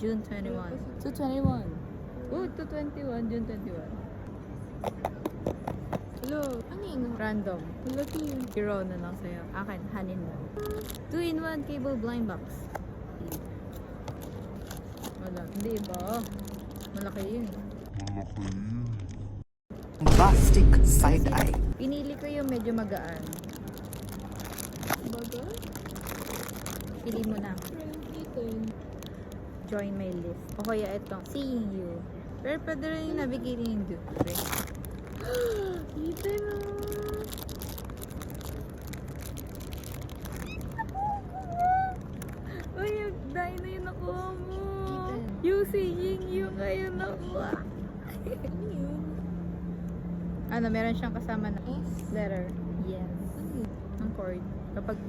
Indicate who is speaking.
Speaker 1: June 21.
Speaker 2: 221.
Speaker 1: Oh, 221, June 21.
Speaker 2: Hello. Ano yun?
Speaker 1: Random.
Speaker 2: Laki.
Speaker 1: Hero na lang sa'yo. Akin, hanin mo. 2-in-1 cable blind box. Wala. Hindi ba? Malaki yun.
Speaker 3: Bombastic side-eye.
Speaker 1: Pinili ko yung medyo magaan.
Speaker 2: Baga?
Speaker 1: Pili mo na.
Speaker 2: Ethan.
Speaker 1: Join my list. O kaya itong Seeing You. Pero pwede rin yung Navigating yung Duke.
Speaker 2: Ethan ah.
Speaker 1: Uy, yung dahil na yung nakuha mo.
Speaker 2: Ethan.
Speaker 1: Yung Seeing You kayo nakuha.
Speaker 2: Ano yun?
Speaker 1: Ano, meron siyang kasama na
Speaker 2: S?
Speaker 1: letter. Yes.
Speaker 2: Ano yun?
Speaker 1: Ang chord. Kapag